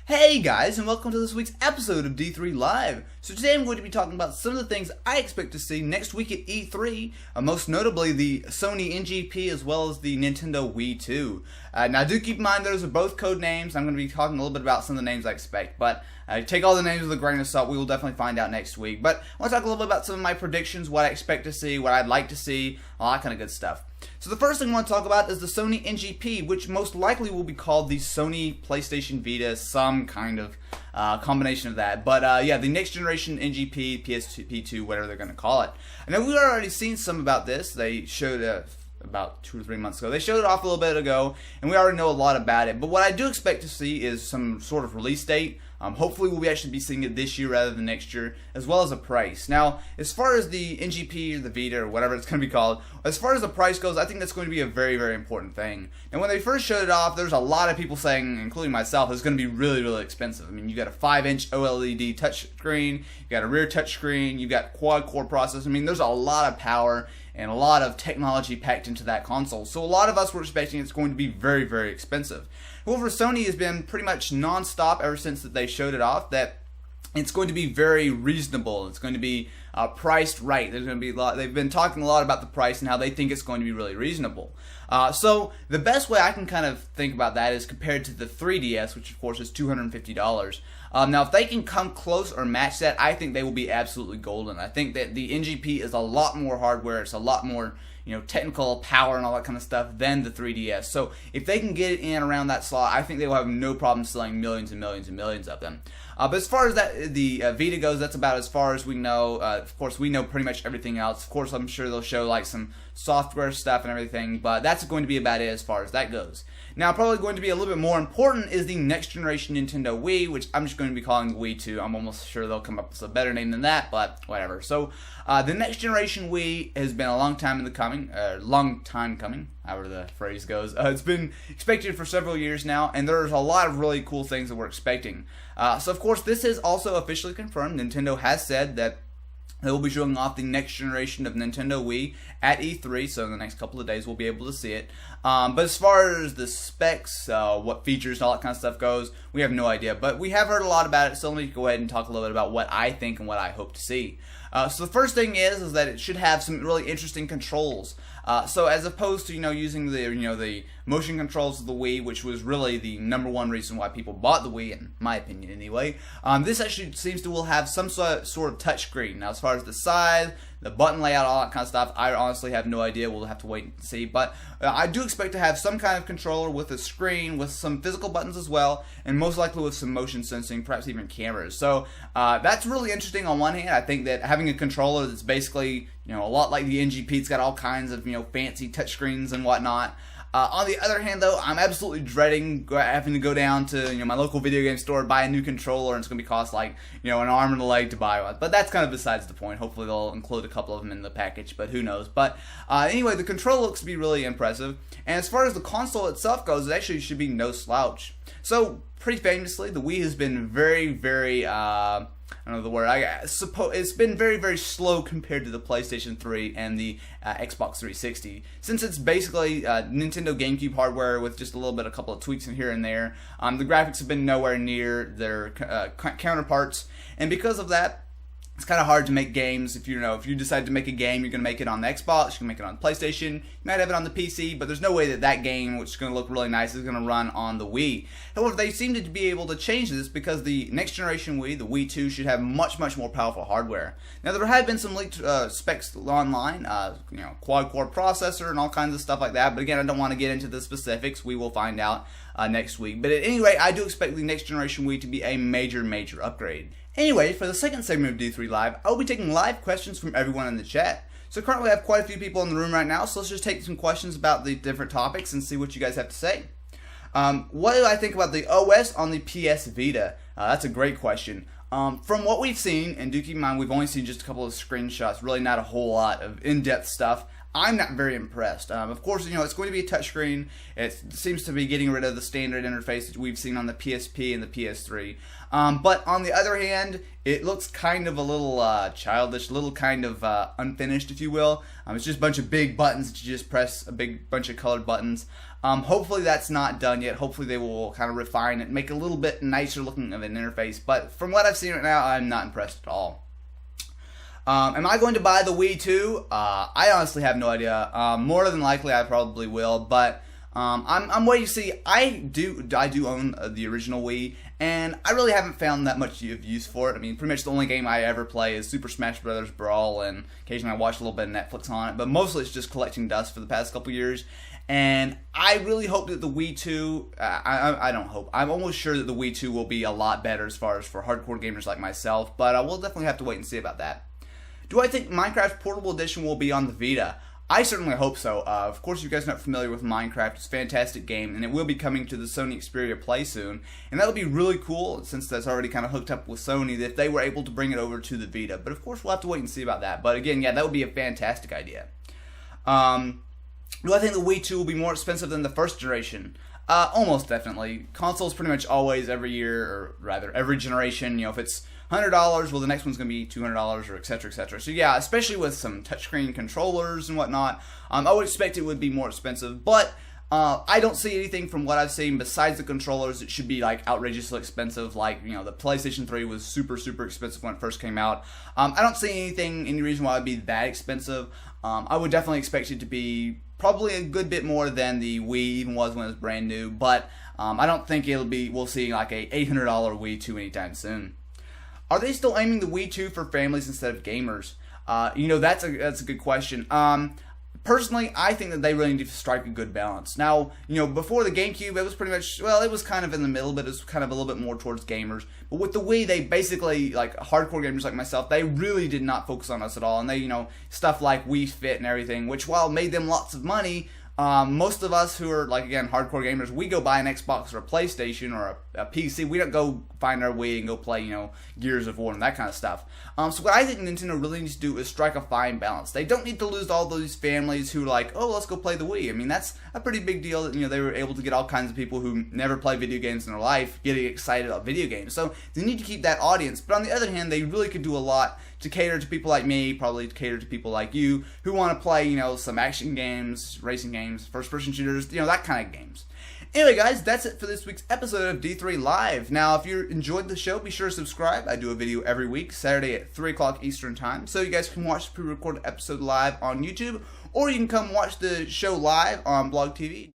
Hey guys, and welcome to this week's episode of D3Live. So today I'm going to be talking about some of the things I expect to see next week at E3, most notably the Sony NGP as well as the Nintendo Wii 2. Now do keep in mind those are both code names. I'm going to be talking a little bit about some of the names I expect, but take all the names with a grain of salt. We will definitely find out next week. But I want to talk a little bit about some of my predictions, what I expect to see, what I'd like to see, all that kind of good stuff. So the first thing I want to talk about is the Sony NGP, which most likely will be called the Sony PlayStation Vita, some kind of combination of that. But yeah, the next generation NGP, PSP2, whatever they're going to call it. I know we've already seen some about this. They showed about 2 or 3 months ago. They showed it off a little bit ago, and we already know a lot about it. But what I do expect to see is some sort of release date. Hopefully we'll actually be seeing it this year rather than next year, as well as a price. Now, as far as the NGP or the Vita or whatever it's going to be called, as far as the price goes, I think that's going to be a very, very important thing. And when they first showed it off, there's a lot of people saying, including myself, it's going to be really, really expensive. I mean, you got a 5-inch OLED touchscreen, you got a rear touchscreen, you got quad-core processor. I mean, there's a lot of power and a lot of technology packed into that console. So a lot of us were expecting it's going to be very, very expensive. However, Sony has been pretty much non-stop ever since that they showed it off that it's going to be very reasonable. It's going to be priced right. There's going to be they've been talking a lot about the price and how they think it's going to be really reasonable. So the best way I can kind of think about that is compared to the 3DS, which of course is $250. Now, if they can come close or match that, I think they will be absolutely golden. I think that the NGP is a lot more hardware. It's a lot more, technical power and all that kind of stuff than the 3DS. So if they can get it in around that slot, I think they will have no problem selling millions and millions and millions of them. But as far as the Vita goes, that's about as far as we know. Of course, we know pretty much everything else. Of course, I'm sure they'll show like some software stuff and everything, but that's going to be about it as far as that goes. Now, probably going to be a little bit more important is the next generation Nintendo Wii, which I'm just going to be calling the Wii 2. I'm almost sure they'll come up with a better name than that, but whatever. So, the next generation Wii has been a long time coming, however the phrase goes. It's been expected for several years now, and there's a lot of really cool things that we're expecting. So, of course, this is also officially confirmed. Nintendo has said that they will be showing off the next generation of Nintendo Wii at E3, so in the next couple of days we'll be able to see it. But as far as the specs, what features and all that kind of stuff goes, we have no idea. But we have heard a lot about it, so let me go ahead and talk a little bit about what I think and what I hope to see. So the first thing is that it should have some really interesting controls. So as opposed to using the motion controls of the Wii, which was really the #1 reason why people bought the Wii, in my opinion anyway, this actually seems to will have some sort of touchscreen. Now, as far as the size, the button layout, all that kind of stuff, I honestly have no idea. We'll have to wait and see. But I do expect to have some kind of controller with a screen, with some physical buttons as well, and most likely with some motion sensing, perhaps even cameras. So that's really interesting on one hand. I think that having a controller that's basically a lot like the NGP, it's got all kinds of fancy touchscreens and whatnot. On the other hand, though, I'm absolutely dreading having to go down to my local video game store, buy a new controller, and it's going to cost like an arm and a leg to buy one. But that's kind of besides the point. Hopefully they'll include a couple of them in the package, but who knows. But anyway, the controller looks to be really impressive. And as far as the console itself goes, it actually should be no slouch. So pretty famously, the Wii has been very, very I don't know the word. I suppose it's been very, very slow compared to the PlayStation 3 and the Xbox 360. Since it's basically Nintendo GameCube hardware with just a couple of tweaks in here and there, the graphics have been nowhere near their counterparts, and because of that, it's kind of hard to make games. If you decide to make a game, you're going to make it on the Xbox, you can make it on PlayStation, you might have it on the PC, but there's no way that game, which is going to look really nice, is going to run on the Wii. However, they seem to be able to change this because the next generation Wii, the Wii 2, should have much, much more powerful hardware. Now, there have been some leaked specs online, quad-core processor and all kinds of stuff like that, but again, I don't want to get into the specifics. We will find out next week. But at any rate, I do expect the next generation Wii to be a major, major upgrade. Anyway, for the second segment of D3 Live, I will be taking live questions from everyone in the chat. So currently I have quite a few people in the room right now, so let's just take some questions about the different topics and see what you guys have to say. What do I think about the OS on the PS Vita? That's a great question. From what we've seen, and do keep in mind we've only seen just a couple of screenshots, really not a whole lot of in-depth stuff, I'm not very impressed. Of course, it's going to be a touchscreen. It seems to be getting rid of the standard interface that we've seen on the PSP and the PS3. But on the other hand, it looks kind of a little childish, a little kind of unfinished, if you will. It's just a bunch of big buttons that you just press, a big bunch of colored buttons. Hopefully that's not done yet. Hopefully they will kind of refine it, make it a little bit nicer looking of an interface. But from what I've seen right now, I'm not impressed at all. Am I going to buy the Wii 2? I honestly have no idea. More than likely, I probably will. But I'm waiting to see. I do own the original Wii, and I really haven't found that much of use for it. I mean, pretty much the only game I ever play is Super Smash Bros. Brawl, and occasionally I watch a little bit of Netflix on it. But mostly it's just collecting dust for the past couple years. And I really hope that the Wii 2, I don't hope, I'm almost sure that the Wii 2 will be a lot better as far as for hardcore gamers like myself, but we'll definitely have to wait and see about that. Do I think Minecraft Portable Edition will be on the Vita? I certainly hope so. Of course, if you guys are not familiar with Minecraft, it's a fantastic game, and it will be coming to the Sony Xperia Play soon, and that'll be really cool, since that's already kind of hooked up with Sony, that if they were able to bring it over to the Vita. But of course, we'll have to wait and see about that. But again, yeah, that would be a fantastic idea. Do I think the Wii 2 will be more expensive than the first generation? Almost definitely. Consoles pretty much always, every year, or rather, every generation, you know, if it's $100, well, the next one's going to be $200, or etc., etc. So yeah, especially with some touchscreen controllers and whatnot, I would expect it would be more expensive, but I don't see anything from what I've seen besides the controllers that should be like outrageously expensive. Like, you know, the PlayStation 3 was super expensive when it first came out. I don't see any reason why it would be that expensive. I would definitely expect it to be probably a good bit more than the Wii even was when it was brand new, but I don't think we'll see like a $800 Wii 2 anytime soon. Are they still aiming the Wii 2 for families instead of gamers? You know, that's a good question. Personally, I think that they really need to strike a good balance. Now, you know, before the GameCube, it was pretty much, well, it was kind of in the middle, but it was kind of a little bit more towards gamers. But with the Wii, they basically, like, hardcore gamers like myself, they really did not focus on us at all. And they, you know, stuff like Wii Fit and everything, which, while made them lots of money, most of us who are, like, again, hardcore gamers, we go buy an Xbox or a PlayStation or a PC. We don't go find our Wii and go play, you know, Gears of War and that kind of stuff. So what I think Nintendo really needs to do is strike a fine balance. They don't need to lose all those families who are like, oh, let's go play the Wii. I mean, that's a pretty big deal that, you know, they were able to get all kinds of people who never play video games in their life getting excited about video games. So they need to keep that audience. But on the other hand, they really could do a lot to cater to people like me, probably to cater to people like you, who want to play, you know, some action games, racing games, first-person shooters, you know, that kind of games. Anyway, guys, that's it for this week's episode of D3 Live. Now, if you enjoyed the show, be sure to subscribe. I do a video every week, Saturday at 3 o'clock Eastern Time, so you guys can watch the pre-recorded episode live on YouTube, or you can come watch the show live on Blog TV.